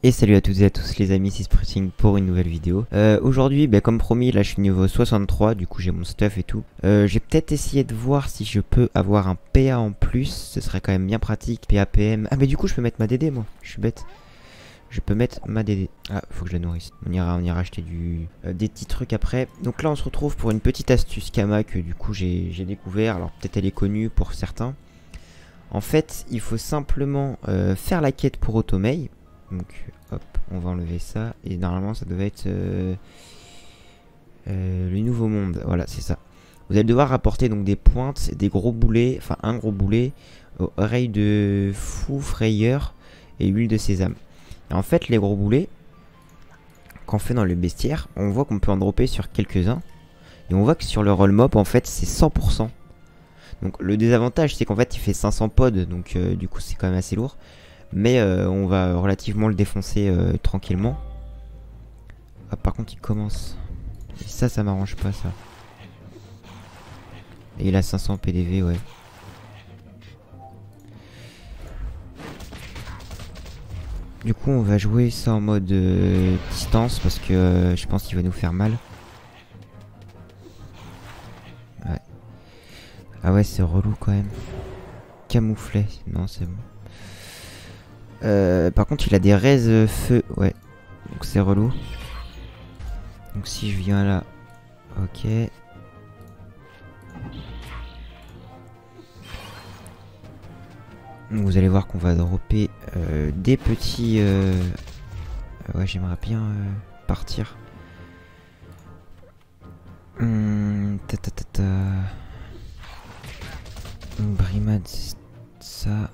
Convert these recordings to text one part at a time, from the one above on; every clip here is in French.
Et salut à toutes et à tous les amis, c'est Sprouting pour une nouvelle vidéo. Aujourd'hui, comme promis, là je suis niveau 63, du coup j'ai mon stuff et tout. J'ai peut-être essayé de voir si je peux avoir un PA en plus, ce serait quand même bien pratique. PAPM. Ah mais du coup je peux mettre ma DD moi, je suis bête. Je peux mettre ma DD. Ah, faut que je la nourrisse. On ira acheter des petits trucs après. Donc là on se retrouve pour une petite astuce Kama que du coup j'ai découvert. Alors peut-être elle est connue pour certains. En fait, il faut simplement faire la quête pour Automei. Donc hop, on va enlever ça. Et normalement ça devait être le nouveau monde. Voilà, c'est ça. Vous allez devoir rapporter donc des pointes, des gros boulets, enfin un gros boulet, oreilles de fou frayeur et huile de sésame. Et en fait les gros boulets, quand on fait dans le bestiaire, on voit qu'on peut en dropper sur quelques-uns. Et on voit que sur le roll mob en fait c'est 100%. Donc le désavantage c'est qu'en fait il fait 500 pods, donc du coup c'est quand même assez lourd. Mais on va relativement le défoncer tranquillement. Ah, par contre il commence. Et ça m'arrange pas ça. Et il a 500 PDV, ouais. Du coup on va jouer ça en mode distance parce que je pense qu'il va nous faire mal. Ouais. Ah ouais c'est relou quand même. Camouflet, non c'est bon. Par contre il a des raises feu, ouais. Donc c'est relou. Donc si je viens là, ok. Donc vous allez voir qu'on va dropper des petits... ouais j'aimerais bien partir. Brimade, ça...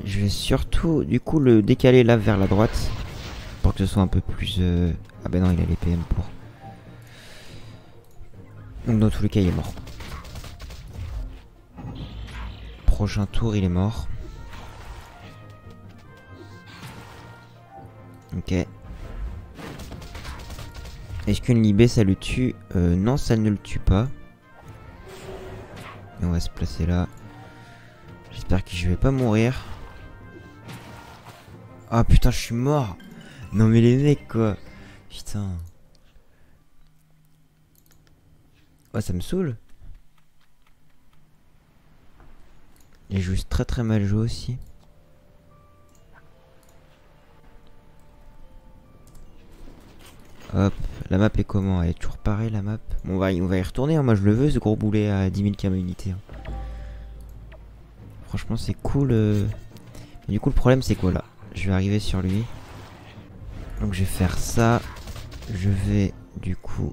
Je vais surtout du coup le décaler là vers la droite pour que ce soit un peu plus... Ah bah non il a les PM pour. Donc dans tous les cas il est mort. Prochain tour il est mort. Ok. Est-ce qu'une libé ça le tue? Non ça ne le tue pas. Et on va se placer là. J'espère que je vais pas mourir. Ah putain je suis mort. Non mais les mecs quoi. Putain. Ouais ça me saoule. Et je joue très mal joué aussi. Hop, la map est comment? Elle est toujours pareille la map. Bon on va y retourner hein. Moi je le veux ce gros boulet à 10 000 km unité hein. Franchement c'est cool Mais du coup le problème c'est quoi là? Je vais arriver sur lui. Donc je vais faire ça. Je vais du coup...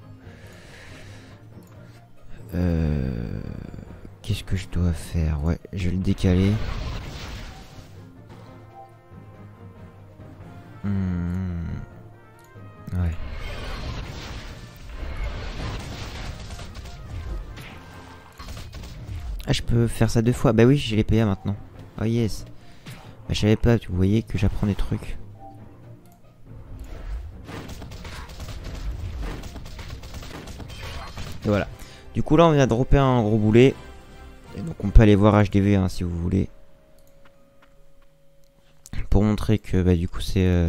Qu'est-ce que je dois faire? Ouais, je vais le décaler. Ouais. Ah, je peux faire ça 2 fois. Bah oui, j'ai les PA maintenant. Oh yes. Bah, je savais pas, vous voyez que j'apprends des trucs. Et voilà. Du coup là on vient de dropper un gros boulet. Et donc on peut aller voir HDV hein, si vous voulez. Pour montrer que bah du coup c'est...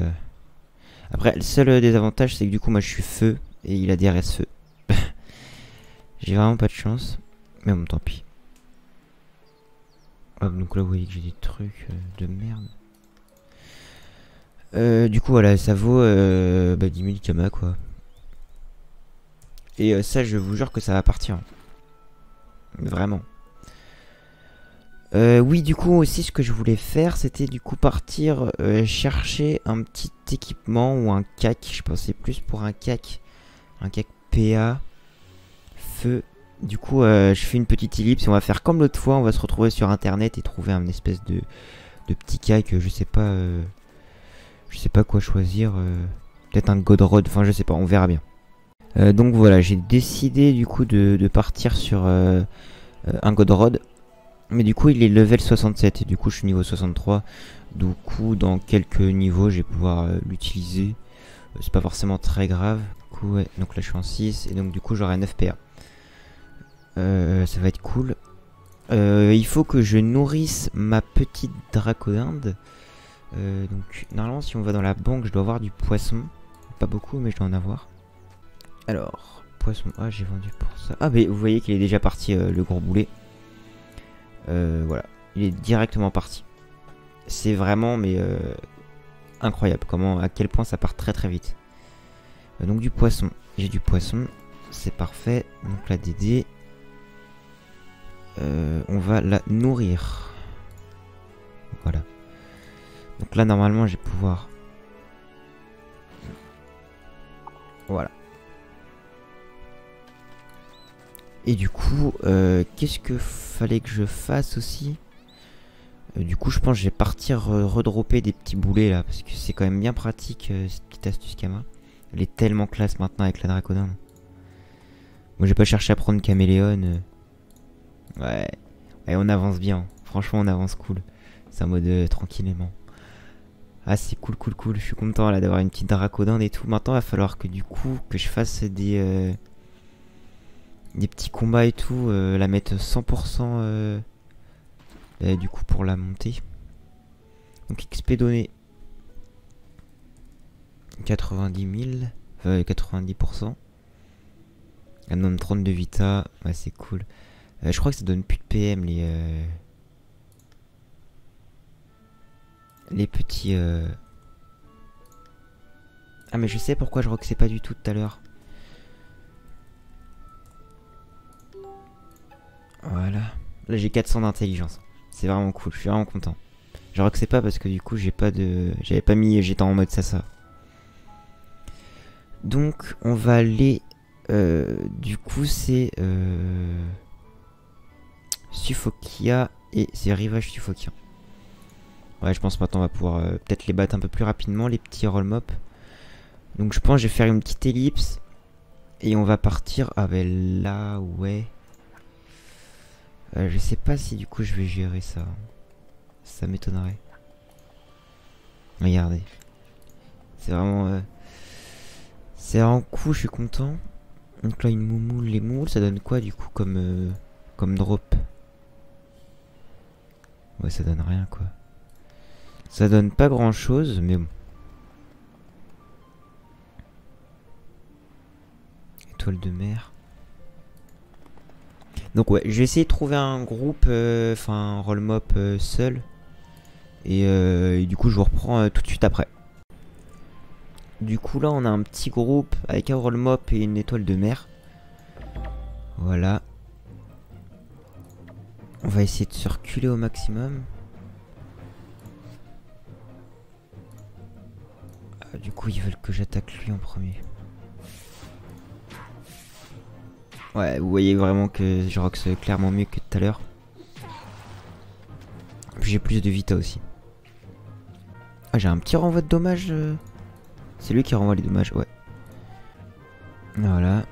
Après le seul désavantage c'est que du coup moi je suis feu. Et il a des RS feu. J'ai vraiment pas de chance. Mais bon tant pis. Hop, donc là vous voyez que j'ai des trucs de merde. Du coup voilà ça vaut 10 000 Kama quoi. Et ça je vous jure que ça va partir. Vraiment. Oui du coup aussi ce que je voulais faire c'était du coup partir chercher un petit équipement ou un cac. Je pensais plus pour un cac. Un cac PA. Feu. Du coup je fais une petite ellipse et on va faire comme l'autre fois. On va se retrouver sur internet et trouver un espèce de petit cac. Je sais pas quoi choisir. Peut-être un Godrod. Enfin je sais pas, on verra bien. Donc voilà, j'ai décidé du coup de partir sur un Godrod. Mais du coup il est level 67 et du coup je suis niveau 63. Du coup dans quelques niveaux je vais pouvoir l'utiliser. C'est pas forcément très grave. Du coup ouais, donc là je suis en 6 et donc du coup j'aurai 9 PA. Ça va être cool. Il faut que je nourrisse ma petite dracodinde. Donc normalement si on va dans la banque je dois avoir du poisson. Pas beaucoup mais je dois en avoir. Alors, poisson, ah j'ai vendu pour ça. Ah mais vous voyez qu'il est déjà parti le gros boulet. Voilà, il est directement parti. C'est vraiment mais incroyable comment, à quel point ça part très très vite. Donc du poisson, j'ai du poisson, c'est parfait. Donc la DD, on va la nourrir. Voilà. Donc là normalement je vais pouvoir. Voilà. Et du coup, qu'est-ce que fallait que je fasse aussi? Du coup je pense que je vais partir redropper des petits boulets là. Parce que c'est quand même bien pratique cette petite astuce Kama. Elle est tellement classe maintenant avec la Dracodon. Moi j'ai pas cherché à prendre Caméléon. Ouais. Ouais, on avance bien. Franchement on avance cool. C'est en mode tranquillement. Ah c'est cool cool cool. Je suis content là d'avoir une petite Dracodon et tout. Maintenant il va falloir que du coup que je fasse des petits combats et tout. La mettre 100% du coup pour la montée. Donc XP donné 90 000. 90%. Elle me donne 32 vita. Ouais c'est cool. Je crois que ça donne plus de PM les petits Ah mais je sais pourquoi je roxais pas du tout tout à l'heure. Voilà. Là j'ai 400 d'intelligence. C'est vraiment cool, je suis vraiment content. Je roxais pas parce que du coup j'ai pas de. J'avais pas mis. J'étais en mode ça. Donc on va aller. Du coup c'est Suffokia et c'est Rivage Suffokia. Ouais je pense maintenant on va pouvoir peut-être les battre un peu plus rapidement les petits roll mop. Donc je pense que je vais faire une petite ellipse. Et on va partir. Ah ben là ouais. Je sais pas si du coup je vais gérer ça. Ça m'étonnerait. Regardez. C'est vraiment cool, je suis content. Donc là une moumoule, les moules ça donne quoi du coup comme drop? Ouais ça donne rien quoi. Ça donne pas grand chose mais bon. Étoile de mer. Donc ouais, je vais essayer de trouver un groupe, enfin un roll mop seul. Et du coup je vous reprends tout de suite après. Du coup là on a un petit groupe avec un roll mop et une étoile de mer. Voilà. On va essayer de se reculer au maximum. Ah, du coup ils veulent que j'attaque lui en premier. Ouais, vous voyez vraiment que je rox clairement mieux que tout à l'heure. J'ai plus de vita aussi. Ah, j'ai un petit renvoi de dommages. C'est lui qui renvoie les dommages, ouais. Voilà.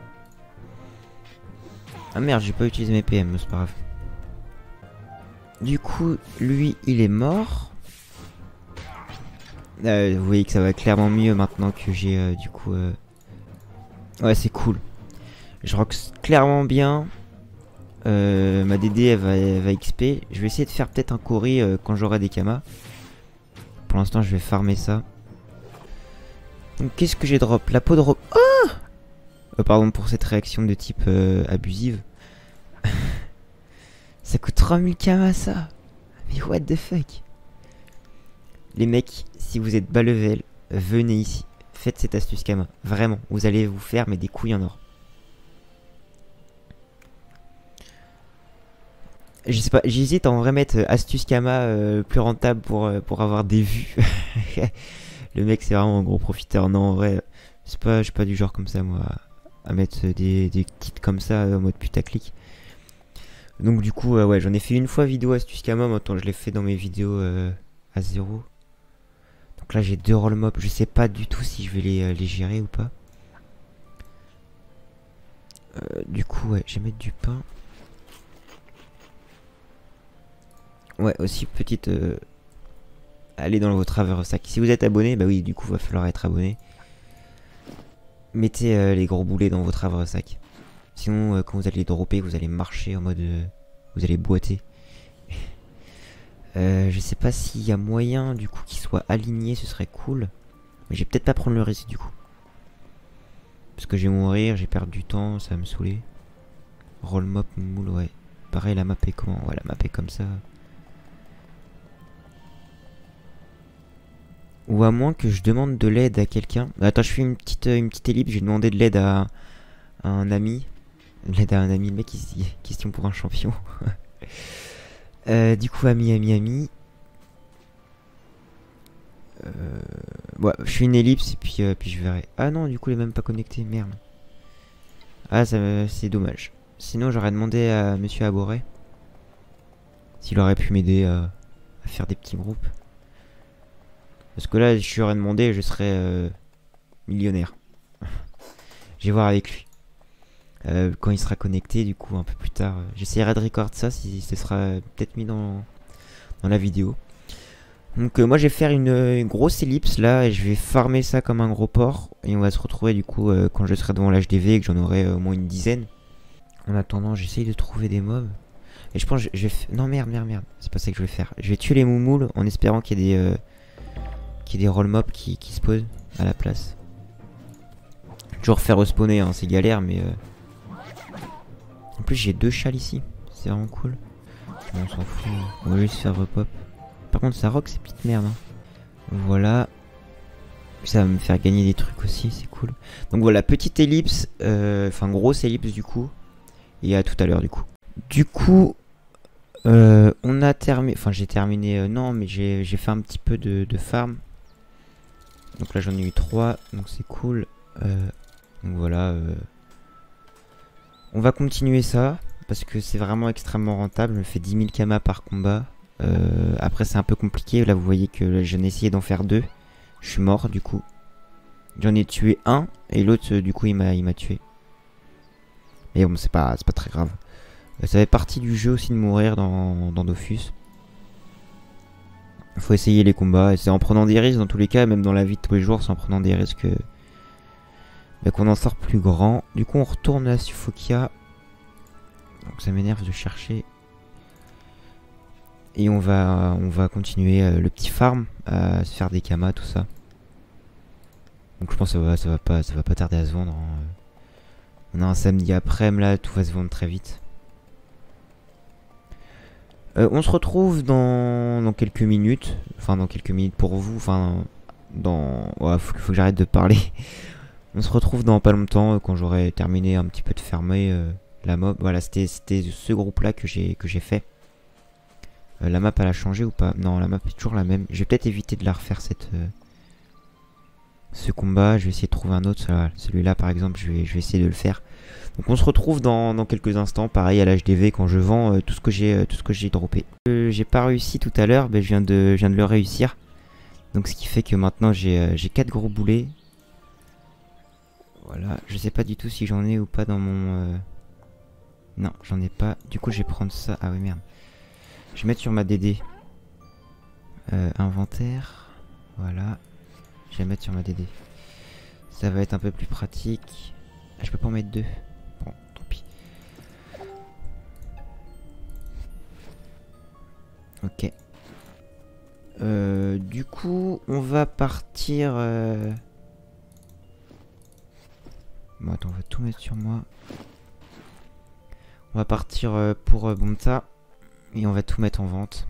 Ah merde, j'ai pas utilisé mes PM, c'est pas grave. Du coup, lui, il est mort. Vous voyez que ça va clairement mieux maintenant que j'ai du coup... Ouais, c'est cool. Je rox clairement bien. Ma DD elle va XP. Je vais essayer de faire peut-être un Cory quand j'aurai des kamas. Pour l'instant je vais farmer ça. Donc qu'est-ce que j'ai drop? La peau drop. Oh pardon pour cette réaction de type abusive. Ça coûte 3000 kamas ça. Mais what the fuck. Les mecs, si vous êtes bas level, venez ici. Faites cette astuce kama. Vraiment, vous allez vous faire mais des couilles en or. Je sais pas, j'hésite à en vrai mettre astuce Kama plus rentable pour avoir des vues. Le mec c'est vraiment un gros profiteur. Non en vrai, c'est pas, je suis pas du genre comme ça moi à mettre des kits comme ça en mode putaclic. Donc du coup ouais j'en ai fait une fois vidéo astuce Kama, maintenant je l'ai fait dans mes vidéos à 0. Donc là j'ai 2 roll mobs, je sais pas du tout si je vais les gérer ou pas. Du coup ouais je vais mettre du pain. Ouais, aussi petite... allez dans votre havre sac. Si vous êtes abonné, bah oui, du coup, va falloir être abonné. Mettez les gros boulets dans votre havre sac. Sinon, quand vous allez dropper, vous allez marcher en mode... vous allez boiter. Je sais pas s'il y a moyen du coup qu'il soit aligné, ce serait cool. Mais je vais peut-être pas prendre le risque du coup. Parce que je vais mourir, j'ai perdu du temps, ça va me saouler. Roll map, moule, ouais. Pareil, la map est comment? Ouais, la map est comme ça. Ou à moins que je demande de l'aide à quelqu'un. Attends, je fais une petite ellipse, je vais demander de l'aide à un ami. De l'aide à un ami, le mec il se dit question pour un champion. Du coup, ami. Ouais, je fais une ellipse et puis je verrai. Ah non, du coup, il est même pas connecté, merde. Ah, c'est dommage. Sinon, j'aurais demandé à Monsieur Aboré s'il aurait pu m'aider à faire des petits groupes. Parce que là, je lui aurais demandé, je serais millionnaire. Je vais voir avec lui. Quand il sera connecté, du coup, un peu plus tard. J'essaierai de record ça si ce sera peut-être mis dans la vidéo. Donc moi je vais faire une grosse ellipse là et je vais farmer ça comme un gros porc. Et on va se retrouver du coup quand je serai devant l'HDV et que j'en aurai au moins une dizaine. En attendant j'essaye de trouver des mobs. Et je pense que je vais... Non merde. C'est pas ça que je vais faire. Je vais tuer les moumoules en espérant qu'il y ait des roll mobs qui se posent à la place. Toujours faire respawner hein, c'est galère mais... En plus j'ai 2 châles ici. C'est vraiment cool. On s'en fout. On va juste faire repop. Par contre ça rock ces petites merdes hein. Voilà. Ça va me faire gagner des trucs aussi, c'est cool. Donc voilà, petite ellipse, enfin grosse ellipse du coup. Et à tout à l'heure du coup. Du coup, on a terminé, enfin j'ai terminé, non mais j'ai fait un petit peu de farm. Donc là j'en ai eu 3, donc c'est cool. Donc voilà, on va continuer ça. Parce que c'est vraiment extrêmement rentable, je me fais 10 000 kamas par combat. Après c'est un peu compliqué, là vous voyez que j'en ai essayé d'en faire 2. Je suis mort du coup. J'en ai tué un et l'autre du coup il m'a tué. Mais bon c'est pas très grave. Ça fait partie du jeu aussi de mourir dans Dofus. Faut essayer les combats et c'est en prenant des risques dans tous les cas, même dans la vie de tous les jours, c'est en prenant des risques qu'on en sort plus grand. Du coup on retourne à Sufokia. Donc ça m'énerve de chercher. Et on va continuer le petit farm à se faire des kamas, tout ça. Donc je pense que ça va pas tarder à se vendre. Hein. On a un samedi après-midi là, tout va se vendre très vite. On se retrouve dans quelques minutes. Enfin dans quelques minutes pour vous. Enfin ouais, faut que j'arrête de parler. On se retrouve dans pas longtemps quand j'aurai terminé un petit peu de fermer la mob. Voilà, c'était ce groupe là que j'ai fait. La map elle a changé ou pas? Non, la map est toujours la même. Je vais peut-être éviter de la refaire ce combat. Je vais essayer de trouver un autre. Voilà, celui-là par exemple, je vais essayer de le faire. Donc on se retrouve dans quelques instants. Pareil à l'HDV quand je vends tout ce que j'ai droppé. J'ai pas réussi tout à l'heure, je viens de le réussir. Donc ce qui fait que maintenant j'ai 4 gros boulets. Voilà, je sais pas du tout si j'en ai ou pas dans mon... Non, j'en ai pas. Du coup je vais prendre ça. Ah oui merde. Je vais mettre sur ma DD. Inventaire. Voilà. Je vais mettre sur ma DD. Ça va être un peu plus pratique. Ah, je peux pas en mettre 2. Bon, tant pis. Ok. Du coup, on va partir... Bon, attends, on va tout mettre sur moi. On va partir pour Bonta. Et on va tout mettre en vente.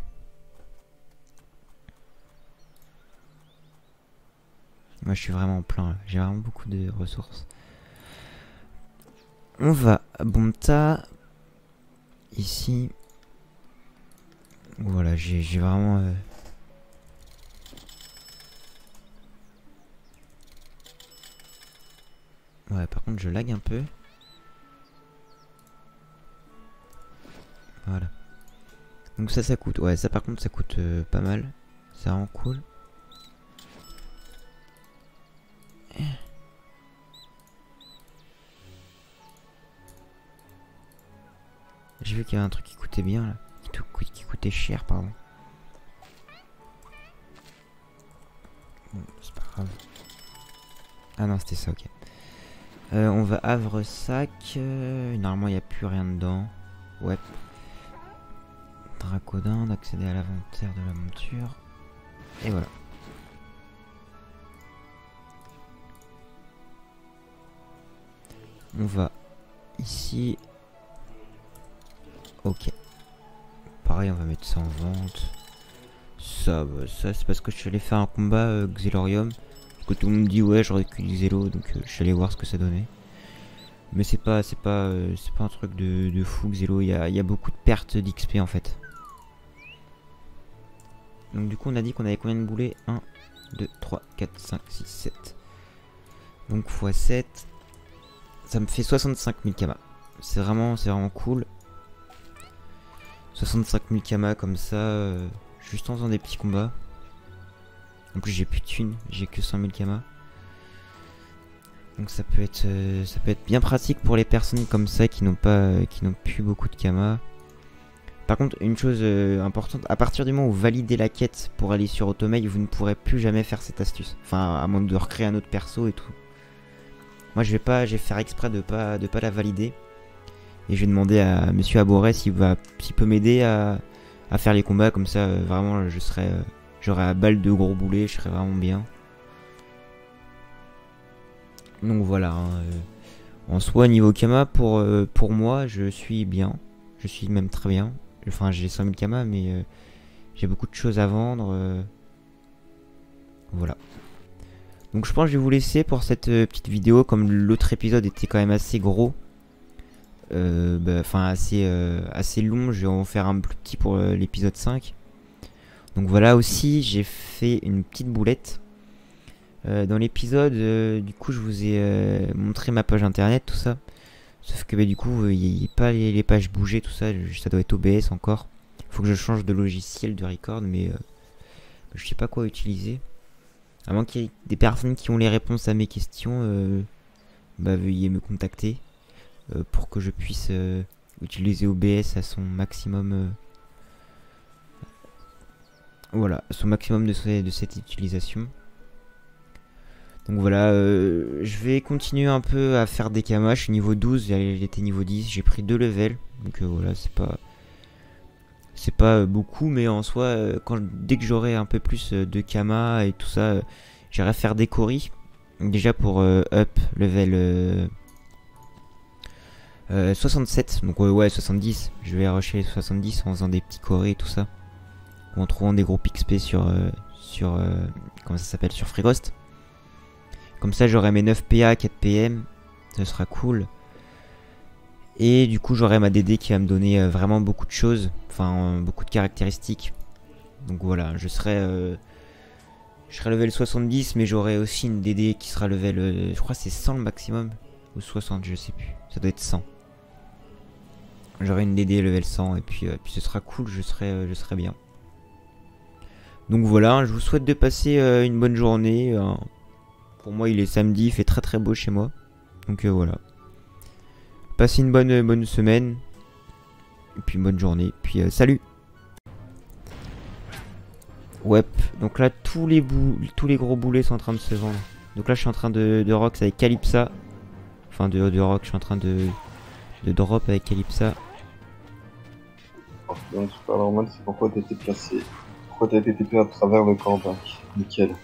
Moi je suis vraiment plein, j'ai vraiment beaucoup de ressources. On va à Bonta. Ici. Voilà, j'ai vraiment... Ouais, par contre je lag un peu. Voilà. Donc ça coûte. Ouais, ça par contre ça coûte pas mal. C'est vraiment cool. J'ai vu qu'il y avait un truc qui coûtait bien là. Qui coûtait cher, pardon. Bon, c'est pas grave. Ah non, c'était ça, ok. On va Havre-Sac. Normalement, il n'y a plus rien dedans. Ouais. Racodin, d'accéder à l'inventaire de la monture. Et voilà. On va ici. Ok. Pareil, on va mettre ça en vente. Ça c'est parce que je suis allé faire un combat Xelorium. Parce que tout le monde me dit ouais j'aurais pu Xelo, donc je suis allé voir ce que ça donnait. Mais c'est pas un truc de fou Xelo, il y a beaucoup de pertes d'XP en fait. Donc du coup on a dit qu'on avait combien de boulets? 1, 2, 3, 4, 5, 6, 7. Donc x 7. Ça me fait 65 000 kamas. C'est vraiment cool. 65 000 kamas comme ça, juste en faisant des petits combats. En plus j'ai plus de thunes, j'ai que 100 000 kamas. Donc ça peut être bien pratique pour les personnes comme ça qui n'ont plus beaucoup de kamas. Par contre, une chose importante, à partir du moment où vous validez la quête pour aller sur Automail, vous ne pourrez plus jamais faire cette astuce. Enfin, à moins de recréer un autre perso et tout. Moi, je vais faire exprès de pas la valider. Et je vais demander à Monsieur Aboré s'il peut m'aider à faire les combats. Comme ça, vraiment, j'aurai à balle de gros boulets, je serai vraiment bien. Donc voilà. Hein, en soi, niveau Kama, pour moi, je suis bien. Je suis même très bien. Enfin, j'ai 100 000 Kama, mais j'ai beaucoup de choses à vendre. Voilà. Donc je pense que je vais vous laisser pour cette petite vidéo. Comme l'autre épisode était quand même assez gros. Enfin, assez long. Je vais en faire un plus petit pour l'épisode 5. Donc voilà, aussi, j'ai fait une petite boulette. Dans l'épisode, du coup, je vous ai montré ma page internet, tout ça. Sauf que du coup, il n'y a pas les pages bougées, tout ça. Ça doit être OBS encore. Il faut que je change de logiciel de record, mais je sais pas quoi utiliser. À moins qu'il y ait des personnes qui ont les réponses à mes questions, veuillez me contacter pour que je puisse utiliser OBS à son maximum. Voilà, son maximum de cette utilisation. Donc voilà, je vais continuer un peu à faire des kamas. Je suis niveau 12, j'étais niveau 10, j'ai pris 2 levels. Donc voilà, c'est pas beaucoup, mais en soi, dès que j'aurai un peu plus de kamas et tout ça, j'irai faire des coris. Déjà pour up level 67, donc ouais 70, je vais rusher les 70 en faisant des petits coris et tout ça. Ou en trouvant des groupes XP sur comment ça s'appelle, sur Freegost. Comme ça j'aurai mes 9 PA, 4 PM, ce sera cool. Et du coup j'aurai ma DD qui va me donner vraiment beaucoup de choses, enfin beaucoup de caractéristiques. Donc voilà, je serai level 70, mais j'aurai aussi une DD qui sera level, je crois c'est 100 le maximum, ou 60, je sais plus, ça doit être 100. J'aurai une DD level 100 et puis ce sera cool, je serai bien. Donc voilà, je vous souhaite de passer une bonne journée. Pour moi il est samedi, il fait très très beau chez moi. Donc voilà. Passez une bonne semaine. Et puis une bonne journée. Puis salut. Ouais, donc là tous les gros boulets sont en train de se vendre. Donc là je suis en train de rox avec Calypsa. Enfin de rock, je suis en train de drop avec Calypsa. Donc super normal, c'est pourquoi t'as été placé. Pourquoi t'as été TP à travers le camp back. Nickel.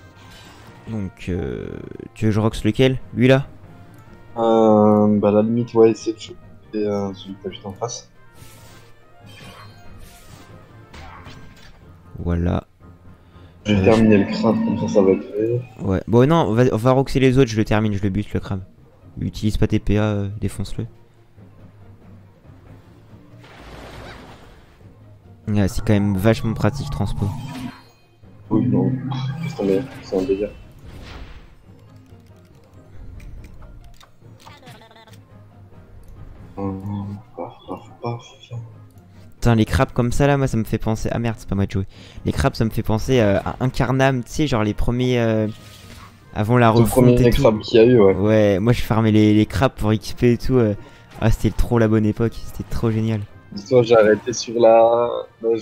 Donc tu veux que je rox lequel? Lui là? À la limite ouais, essayer de choper celui que t'as juste en face. Voilà. Je vais terminer le crabe, comme ça va être fait. Ouais, bon non, on va roxer les autres, je le termine, je le bute le crabe. Utilise pas tes PA, défonce-le. Ouais, c'est quand même vachement pratique transpo. Oui, non, c'est un délire. Putain, les crabes comme ça là, moi ça me fait penser. Ah merde, c'est pas moi de jouer. Les crabes ça me fait penser à Incarnam, tu sais, genre les premiers. Avant la refonte et tout. Les crabes qu'il y a eu, ouais. Ouais, moi je farmais les crabes pour XP et tout. Ah, c'était trop la bonne époque, c'était trop génial. Dis-toi, j'ai arrêté sur la 1.29, je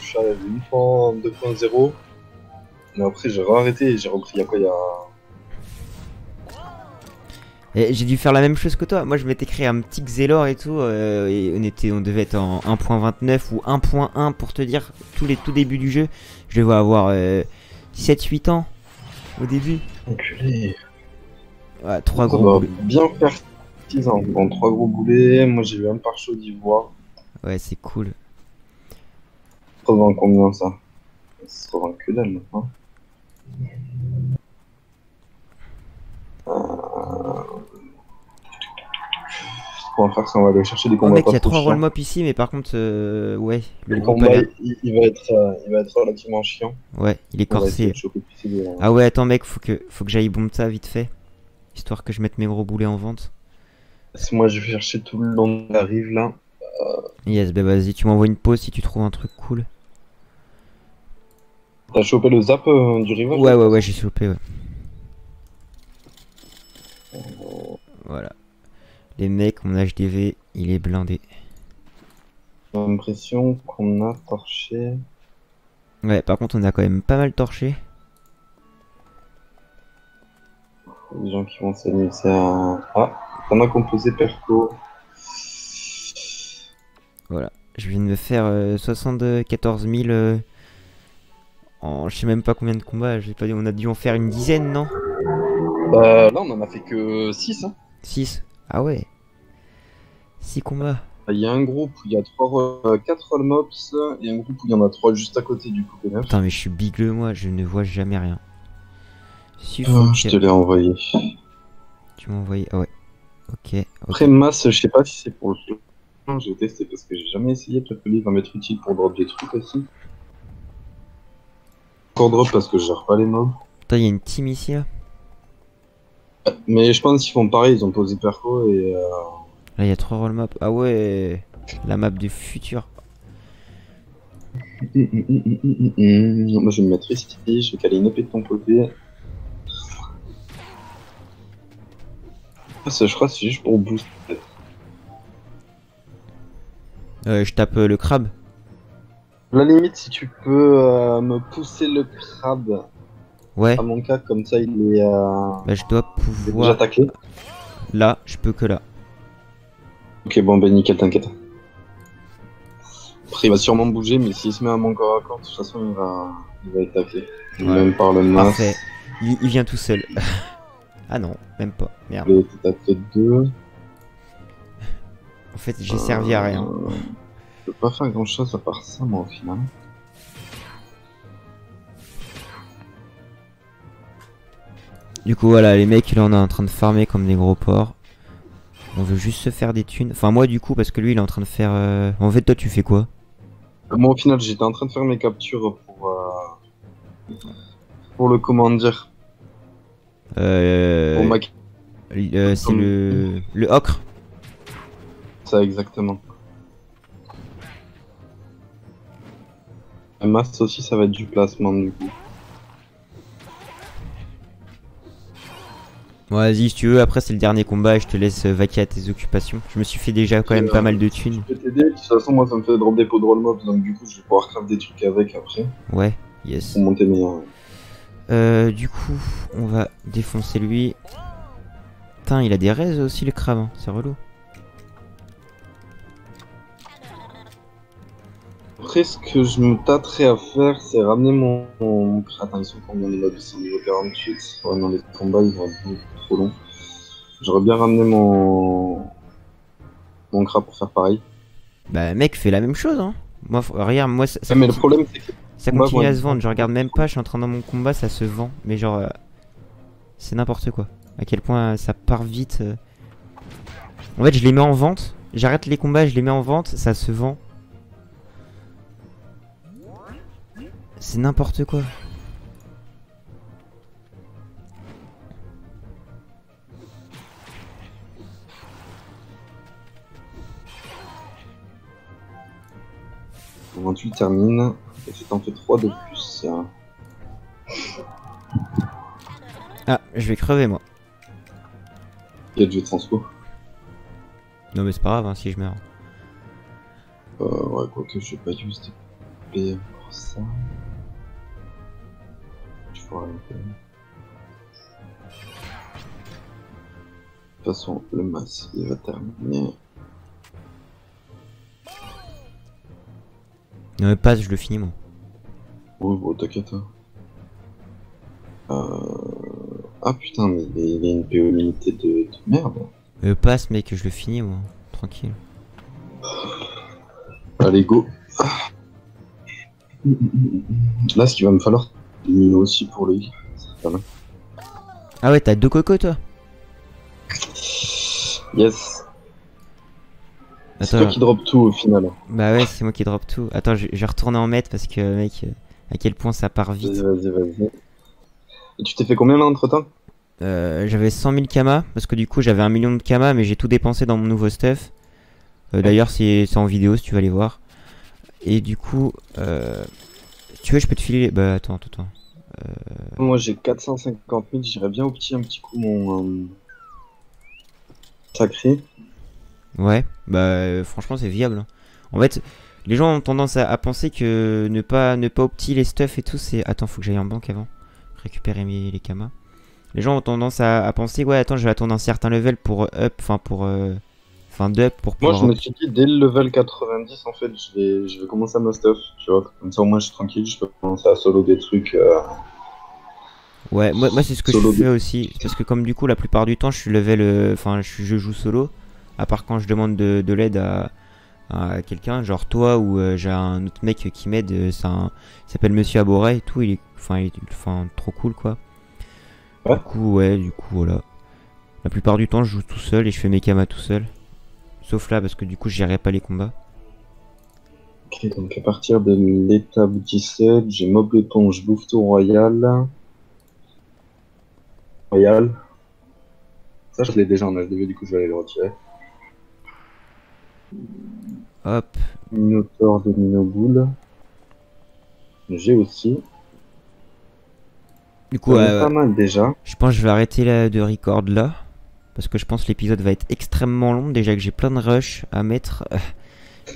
suis arrivé 2.0. Mais après j'ai arrêté et j'ai repris il y a quoi, Et j'ai dû faire la même chose que toi. Moi, je m'étais créé un petit Xelor et tout. Et on devait être en 1.29 ou 1.1 pour te dire, tout début du jeu. Je devais avoir 7-8 ans au début. Enculé. Ouais, 3 Ça gros doit boulets. bien faire 6 ans. Bon, 3 gros boulets. Moi, j'ai eu un pare-chaud d'ivoire. Ouais, c'est cool. Ça se revend combien ça? Ça se revend que dalle maintenant. Ce qu'on va faire, c'est on va aller chercher des Oh combats mec, pas il y a trop 3 roll chiants. mops ici, mais par contre, ouais, le Le groupe a combat, l'air. il va être relativement chiant. Ouais, il est On va essayer corsé. de choper plus de... Ah ouais, attends mec, faut que j'aille bombe ça vite fait. Histoire que je mette mes gros boulets en vente. Moi, je vais chercher tout le long de la rive là. Yes, bah vas-y, tu m'envoies une pause si tu trouves un truc cool. T'as chopé le zap du rivage Ouais, là ouais, ouais, j'ai chopé, ouais. Voilà. Les mecs, mon HDV, il est blindé. J'ai l'impression qu'on a torché. Ouais, par contre, on a quand même pas mal torché. Les gens qui vont s'amuser à. Ah, on a composé Perco. Voilà. Je viens de me faire 74 000 en je sais même pas combien de combats. J'ai pas dit, on a dû en faire une dizaine, non? Là, on en a fait que 6. Hein. 6. Ah ouais. 6 combats. Il y a un groupe où il y a 4 roll mops et un groupe où il y en a 3 juste à côté du coup. Putain, mais je suis bigleux, moi, je ne vois jamais rien. Je te l'ai envoyé. Tu m'as envoyé. Ah ouais. Ok. Après, masse, je sais pas si c'est pour le jeu. J'ai testé parce que j'ai jamais essayé. Peut-être que lui va m'être utile pour drop des trucs aussi. Encore drop parce que je gère pas les mobs. Putain, il y a une team ici là. Mais je pense qu'ils font pareil, ils ont posé Perco et. Là, il y a 3 roll maps. Ah ouais. La map du futur. Moi je vais me mettre ici, je vais caler une épée de ton côté. Ah, ça, je crois que c'est juste pour boost. Je tape le crabe. À la limite, si tu peux me pousser le crabe Ouais. à mon cas, comme ça il est, Bah, je dois il est déjà pouvoir. attaqué. Là, je peux que là. Ok, bon, ben nickel, t'inquiète. Après, il va sûrement bouger, mais s'il se met à mon corps à corps, de toute façon, il va être attaqué. Ouais. Même par le masse. Parfait. Il vient tout seul. Ah non, même pas. Merde. Il a été tapé 2. En fait, j'ai servi à rien. Je peux pas faire grand chose à part ça, moi, au final. Du coup, voilà, les mecs, là, on est en train de farmer comme des gros porcs. On veut juste se faire des thunes. Enfin, moi, du coup, parce que lui, il est en train de faire. En fait, toi, tu fais quoi? Moi, au final, j'étais en train de faire mes captures pour le comment dire. Pour ma... C'est le ocre. Ça, exactement. La masse aussi, ça va être du placement, du coup. Bon, vas-y, si tu veux, après, c'est le dernier combat et je te laisse vaquer à tes occupations. Je me suis fait déjà quand même pas mal de thunes. Je peux t'aider. De toute façon, moi, ça me fait drop des pots de roll mobs, donc du coup, je vais pouvoir craft des trucs avec après. Ouais, yes. Pour monter mes. Du coup, on va défoncer lui. Putain, il a des raises aussi, le crabe, hein. C'est relou. Après, ce que je me tâterais à faire, c'est ramener mon... Attends, ils sont combien de mobs? Ils sont niveau 48. Ouais, non, les combats, ils vont être beaucoup trop longs. J'aurais bien ramené mon crabe pour faire pareil. Bah, mec, fais la même chose, hein. Moi, regarde, moi, ça Ouais, mais le problème, c'est que... ça Moi, continue moi, à se vendre. Je regarde même pas, je suis en train dans mon combat, ça se vend. Mais genre, c'est n'importe quoi. À quel point ça part vite. En fait, je les mets en vente. J'arrête les combats, je les mets en vente, ça se vend. C'est n'importe quoi. Le 28 termine. Et tu t'en fais 3 de plus. Ah, je vais crever, moi. Il y a du transpo. Non, mais c'est pas grave, hein, si je meurs. Ouais, quoique je vais pas juste payer pour ça. Je pourrais arrêter. toute façon, le mass, il va terminer. Passe, je le finis moi. Oui, bon, t'inquiète. Hein. Ah putain, mais il y a une PO limitée de merde. Passe, mec, je le finis moi. Tranquille. Allez, go. Là, ce qu'il va me falloir, c'est une mino aussi pour lui. Ah ouais, t'as 2 cocos toi? Yes. C'est Attends. toi qui drop tout au final. Bah ouais, c'est moi qui drop tout. Attends, je vais retourner en maître parce que, mec, à quel point ça part vite. Vas-y. Et tu t'es fait combien là entre temps? J'avais 100 000 kamas parce que du coup j'avais 1 million de kamas, mais j'ai tout dépensé dans mon nouveau stuff. D'ailleurs, c'est en vidéo si tu vas aller voir. Et du coup, si tu veux, je peux te filer. Bah attends. Moi j'ai 450 000, j'irais bien au petit un petit coup mon sacré. Ouais, bah franchement, c'est viable. Hein. En fait, les gens ont tendance à penser que ne pas opti les stuff et tout, c'est. Attends, faut que j'aille en banque avant. Récupérer les kamas. Les gens ont tendance à penser, ouais, attends, je vais attendre un certain level pour up, enfin d'up pour Moi pouvoir. je me suis dit dès le level 90 en fait je vais commencer à me stuff, tu vois, comme ça au moins je suis tranquille, je peux commencer à solo des trucs. Ouais, moi c'est ce que je Solo fais aussi. Parce que comme du coup la plupart du temps je suis level, enfin je joue solo. À part quand je demande de l'aide à quelqu'un, genre toi ou j'ai un autre mec qui m'aide. Il s'appelle Monsieur Aboré et tout. Il est trop cool quoi. Ouais. Du coup voilà. La plupart du temps je joue tout seul et je fais mes kamas tout seul. Sauf là parce que du coup je gérerai pas les combats. Ok, donc à partir de l'étape 17, j'ai mob éponge, bouffe-tout royal. Ça je l'ai déjà en HDV, du coup je vais aller le retirer. Hop. Minotaur de Minoboule. J'ai aussi. Du coup, Pas mal déjà. je pense que je vais arrêter de record là. Parce que je pense que l'épisode va être extrêmement long. Déjà que j'ai plein de rush à mettre.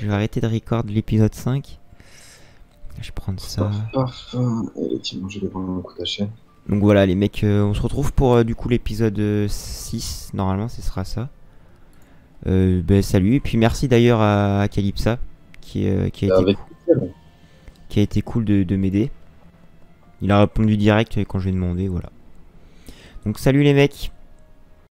Je vais arrêter de record l'épisode 5. Je vais prendre ça. Allez, tiens, je vais prendre un coup d'achat. Donc voilà les mecs, on se retrouve pour du coup l'épisode 6. Normalement ce sera ça. Salut. Et puis merci d'ailleurs à Calypsa qui a été cool de m'aider. Il a répondu direct quand je lui ai demandé. Voilà. Donc salut les mecs.